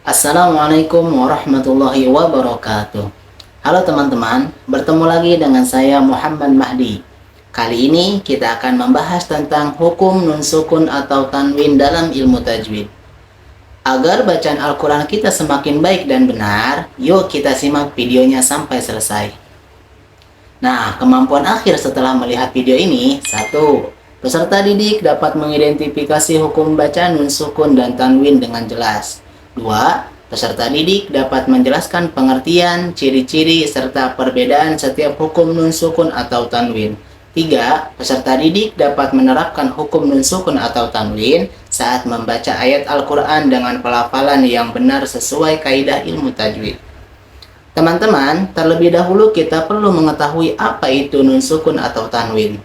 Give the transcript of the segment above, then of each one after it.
Assalamualaikum warahmatullahi wabarakatuh. Halo teman-teman, bertemu lagi dengan saya Muhammad Mahdi. Kali ini kita akan membahas tentang hukum nun sukun atau tanwin dalam ilmu tajwid. Agar bacaan Al-Quran kita semakin baik dan benar, yuk kita simak videonya sampai selesai. Nah, kemampuan akhir setelah melihat video ini, 1. Peserta didik dapat mengidentifikasi hukum bacaan nun sukun dan tanwin dengan jelas. 2. Peserta didik dapat menjelaskan pengertian, ciri-ciri, serta perbedaan setiap hukum nun sukun atau tanwin. 3. Peserta didik dapat menerapkan hukum nun sukun atau tanwin saat membaca ayat Al-Quran dengan pelafalan yang benar sesuai kaidah ilmu tajwid. Teman-teman, terlebih dahulu kita perlu mengetahui apa itu nun sukun atau tanwin.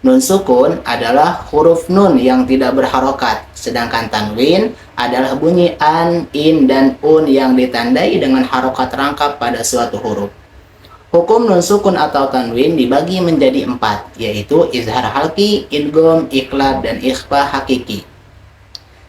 Nun sukun adalah huruf nun yang tidak berharokat, sedangkan tanwin adalah bunyi an, in, dan un yang ditandai dengan harokat rangkap pada suatu huruf. Hukum nun sukun atau tanwin dibagi menjadi 4, yaitu izhar halki, idgham, iqlab, dan ikhfa hakiki.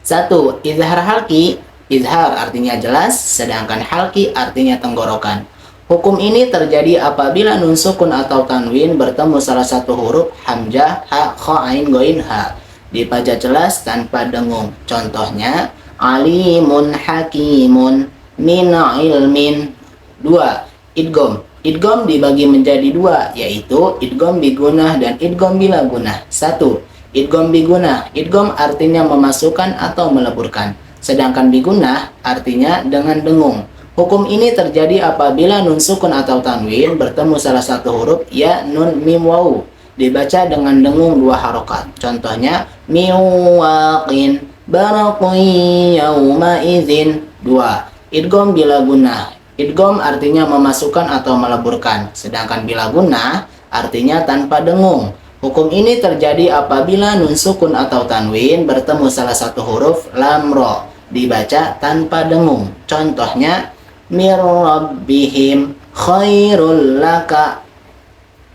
1. Izhar halki. Izhar artinya jelas, sedangkan halki artinya tenggorokan. Hukum ini terjadi apabila nun sukun atau tanwin bertemu salah satu huruf hamzah, ha, kha, ain, ghain, ha dibaca jelas tanpa dengung. Contohnya alimun hakimun min ilmin. 2. Idgham. Idgham dibagi menjadi 2, yaitu idgham bigunah dan idgham bila gunah. 1. Idgham bigunah. Idgham artinya memasukkan atau meleburkan, sedangkan bigunah artinya dengan dengung. Hukum ini terjadi apabila nun sukun atau tanwin bertemu salah satu huruf ya, nun, mim, waw dibaca dengan dengung 2 harokat. Contohnya miwaqin baraqi yauma izin. 2. Idgham bila gunah. Idgham artinya memasukkan atau meleburkan, sedangkan bila gunah artinya tanpa dengung. Hukum ini terjadi apabila nun sukun atau tanwin bertemu salah satu huruf lam, ro dibaca tanpa dengung. Contohnya mir rabbihim khairul laka.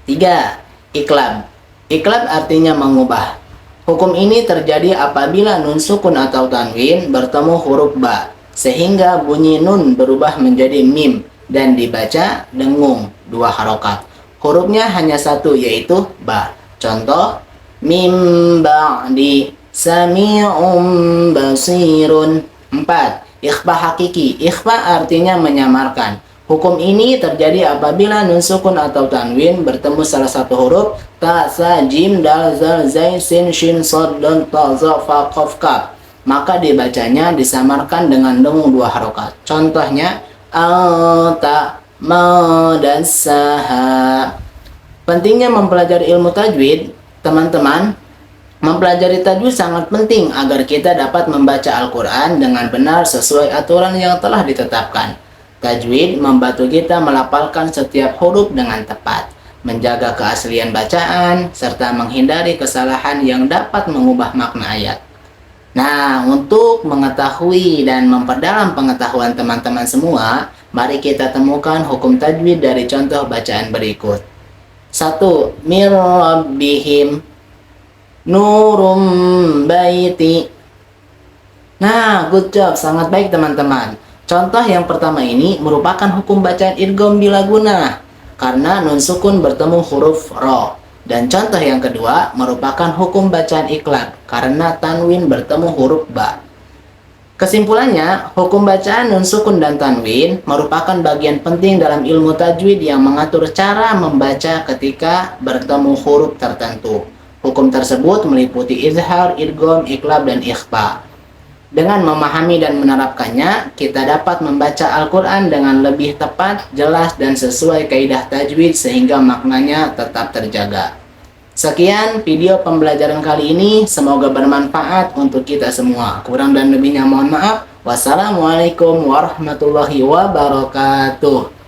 3. Iqlab. Iqlab artinya mengubah. Hukum ini terjadi apabila nun sukun atau tanwin bertemu huruf ba, sehingga bunyi nun berubah menjadi mim dan dibaca dengung 2 harokat. Hurufnya hanya 1, yaitu ba. Contoh mim ba'di sami'un basirun. 4. Ikhfa hakiki. Ikhfa artinya menyamarkan. Hukum ini terjadi apabila nun sukun atau tanwin bertemu salah satu huruf ta, sa, jim, dal, zal, zai, sin, shin, sod, don, ta, za, fa, qaf, kaf, maka dibacanya disamarkan dengan dengung 2 harokat. Contohnya anta madassaha. Pentingnya mempelajari ilmu tajwid, teman-teman. Mempelajari tajwid sangat penting agar kita dapat membaca Al-Quran dengan benar sesuai aturan yang telah ditetapkan. Tajwid membantu kita melafalkan setiap huruf dengan tepat, menjaga keaslian bacaan, serta menghindari kesalahan yang dapat mengubah makna ayat. Nah, untuk mengetahui dan memperdalam pengetahuan teman-teman semua, mari kita temukan hukum tajwid dari contoh bacaan berikut. 1. Mir rabbihim nurum baiti. Nah, good job, sangat baik teman-teman. Contoh yang pertama ini merupakan hukum bacaan idgham bila gunah karena nun sukun bertemu huruf ro. Dan contoh yang kedua merupakan hukum bacaan iqlab karena tanwin bertemu huruf ba. Kesimpulannya, hukum bacaan nun sukun dan tanwin merupakan bagian penting dalam ilmu tajwid yang mengatur cara membaca ketika bertemu huruf tertentu. Hukum tersebut meliputi izhar, idgham, iqlab, dan ikhfa. Dengan memahami dan menerapkannya, kita dapat membaca Al-Quran dengan lebih tepat, jelas, dan sesuai kaidah tajwid sehingga maknanya tetap terjaga. Sekian video pembelajaran kali ini, semoga bermanfaat untuk kita semua. Kurang dan lebihnya mohon maaf. Wassalamualaikum warahmatullahi wabarakatuh.